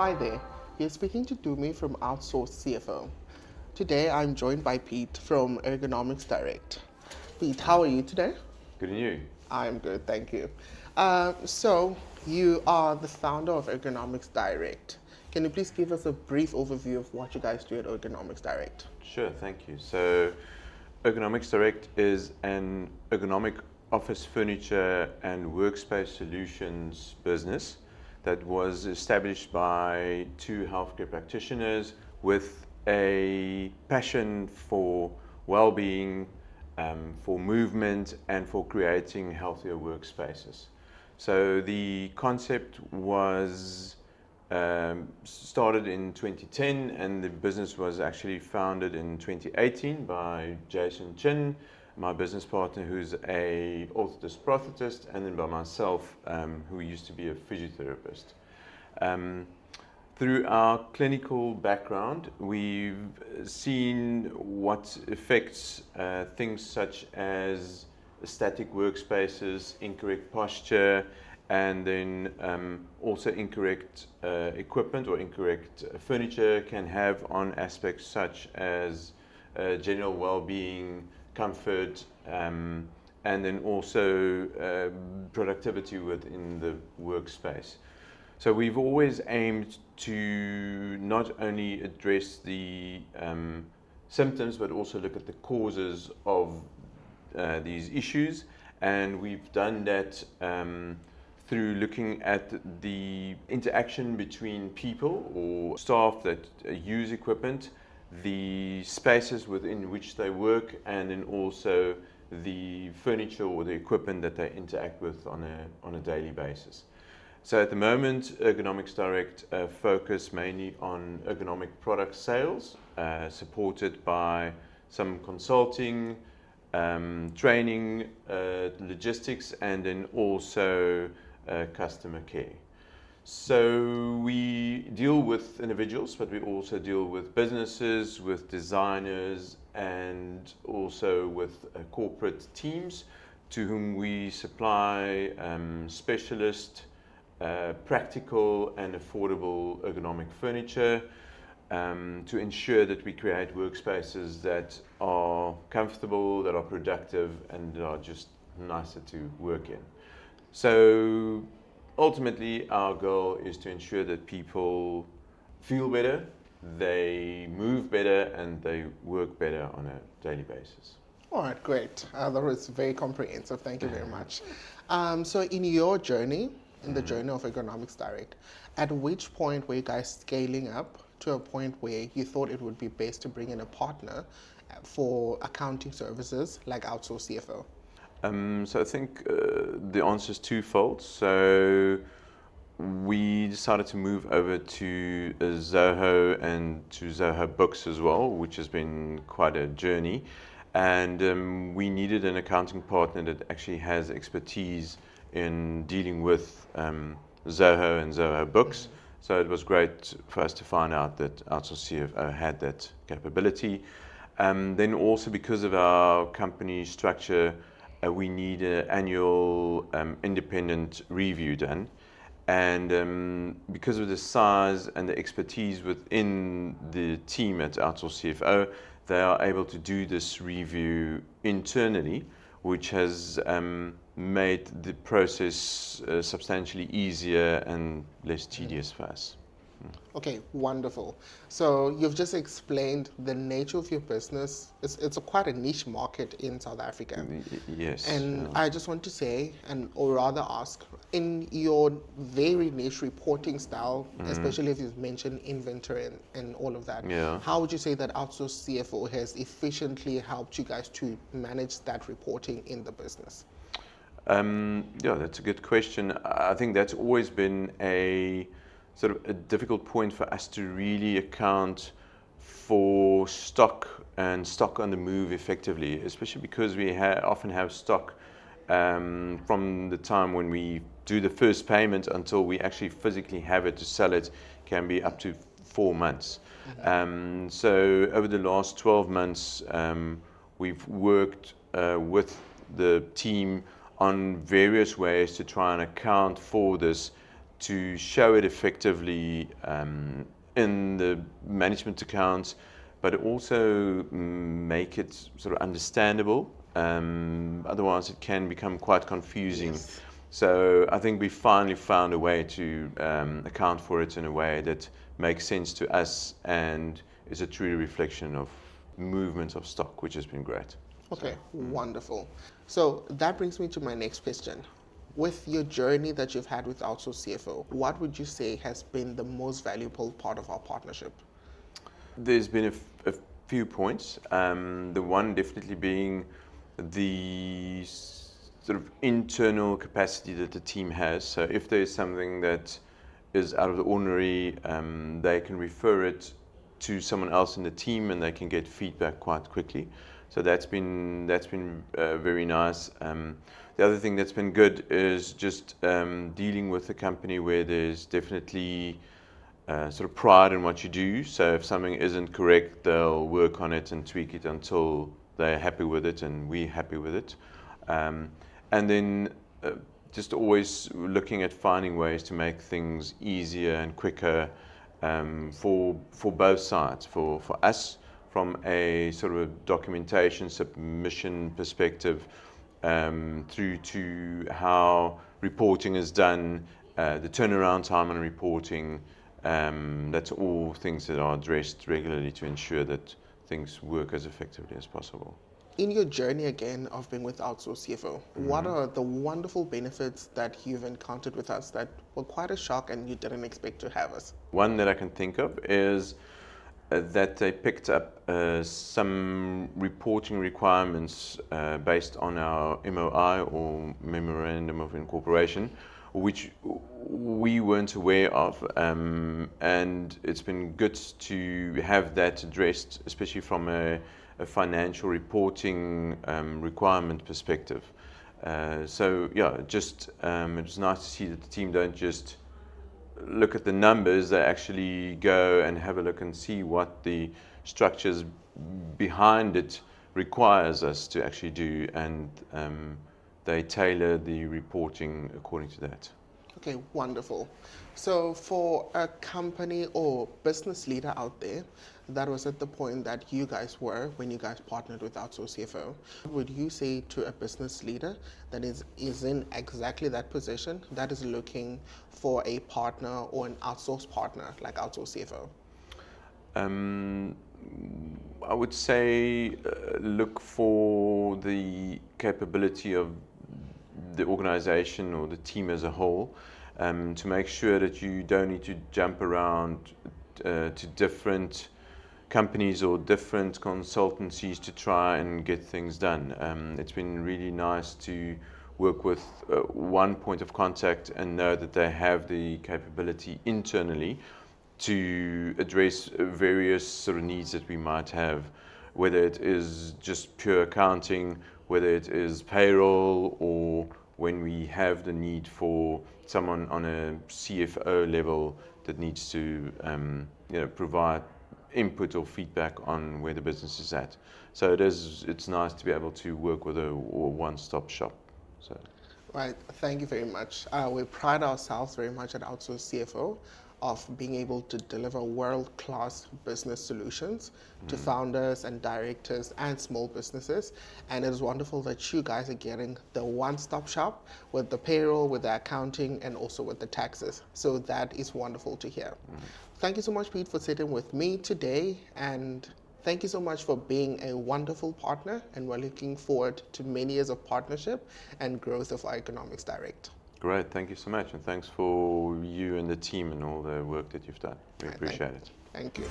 Hi there, you're speaking to Tumi from Outsourced CFO. Today I'm joined by Piet from Ergonomicsdirect. Piet, how are you today? Good and you? I'm good, thank you. So, you are the founder of Ergonomicsdirect. Can you please give us a brief overview of what you guys do at Ergonomicsdirect? Sure, thank you. So, Ergonomicsdirect is an ergonomic office furniture and workspace solutions business that was established by two healthcare practitioners with a passion for well-being, for movement, and for creating healthier workspaces. So the concept was started in 2010, and the business was actually founded in 2018 by Jason Chin, my business partner, who's a orthotist prosthetist, and then by myself, who used to be a physiotherapist. Through our clinical background, we've seen what affects things such as static workspaces, incorrect posture, and then also incorrect equipment or incorrect furniture can have on aspects such as general well-being, comfort, and then also productivity within the workspace. So we've always aimed to not only address the symptoms, but also look at the causes of these issues, and we've done that through looking at the interaction between people or staff that use equipment, the spaces within which they work, and then also the furniture or the equipment that they interact with on a daily basis. So at the moment, Ergonomicsdirect focus mainly on ergonomic product sales, supported by some consulting, training, logistics, and then also customer care. So we deal with individuals, but we also deal with businesses, with designers, and also with corporate teams to whom we supply specialist, practical and affordable ergonomic furniture to ensure that we create workspaces that are comfortable, that are productive, and that are just nicer to work in. So ultimately, our goal is to ensure that people feel better, they move better, and they work better on a daily basis. All right, great. That was very comprehensive. Thank you very much. So in your journey, in the journey of Ergonomicsdirect, at which point were you guys scaling up to a point where you thought it would be best to bring in a partner for accounting services like Outsourced CFO? So I think the answer is twofold. So we decided to move over to Zoho and to Zoho Books as well, which has been quite a journey. And we needed an accounting partner that actually has expertise in dealing with Zoho and Zoho Books. So it was great for us to find out that Outsourced CFO had that capability. Then also because of our company structure, we need an annual independent review done. And because of the size and the expertise within the team at Outsourced CFO, they are able to do this review internally, which has made the process substantially easier and less tedious for us. Okay, wonderful. So you've just explained the nature of your business. It's quite a niche market in South Africa. Yes. And I just want to say, or rather ask, in your very niche reporting style, especially if you've mentioned inventory and all of that, how would you say that Outsourced CFO has efficiently helped you guys to manage that reporting in the business? Yeah, that's a good question. I think that's always been a sort of a difficult point for us to really account for stock and stock on the move effectively, especially because we often have stock from the time when we do the first payment until we actually physically have it to sell it can be up to 4 months. So over the last 12 months, we've worked with the team on various ways to try and account for this to show it effectively in the management accounts, but also make it sort of understandable. Otherwise, it can become quite confusing. Yes. So I think we finally found a way to account for it in a way that makes sense to us and is a true reflection of movement of stock, which has been great. Okay, wonderful. So that brings me to my next question. With your journey that you've had with Outsourced CFO, what would you say has been the most valuable part of our partnership? There's been a few points. The one definitely being the sort of internal capacity that the team has. So if there's something that is out of the ordinary, they can refer it to someone else in the team and they can get feedback quite quickly. So that's been very nice. The other thing that's been good is just dealing with a company where there's definitely sort of pride in what you do. So if something isn't correct, they'll work on it and tweak it until they're happy with it and we're happy with it. And then just always looking at finding ways to make things easier and quicker for both sides, for us from a sort of a documentation submission perspective, through to how reporting is done, the turnaround time on reporting. That's all things that are addressed regularly to ensure that things work as effectively as possible. In your journey again of being with Outsourced CFO, what are the wonderful benefits that you've encountered with us that were quite a shock and you didn't expect to have us? One that I can think of is that they picked up some reporting requirements based on our MOI or Memorandum of Incorporation, which we weren't aware of, and it's been good to have that addressed, especially from a financial reporting requirement perspective. So yeah, just it was nice to see that the team don't just look at the numbers, they actually go and have a look and see what the structures behind it requires us to actually do, and they tailor the reporting according to that. Okay, wonderful. So for a company or business leader out there that was at the point that you guys were when you guys partnered with Outsourced CFO, what would you say to a business leader that is in exactly that position, that is looking for a partner or an outsourced partner like Outsourced CFO? I would say look for the capability of the organization or the team as a whole, to make sure that you don't need to jump around to different companies or different consultancies to try and get things done. It's been really nice to work with one point of contact and know that they have the capability internally to address various sort of needs that we might have, whether it is just pure accounting, whether it is payroll, or when we have the need for someone on a CFO level that needs to provide input or feedback on where the business is at. So it's nice to be able to work with a one-stop shop. So. Right, thank you very much. We pride ourselves very much at Outsourced CFO of being able to deliver world-class business solutions to founders and directors and small businesses. And it is wonderful that you guys are getting the one-stop shop with the payroll, with the accounting, and also with the taxes. So that is wonderful to hear. Thank you so much, Piet, for sitting with me today. And thank you so much for being a wonderful partner. And we're looking forward to many years of partnership and growth of Ergonomicsdirect. Great, thank you so much, and thanks for you and the team and all the work that you've done. We appreciate it. Thank you.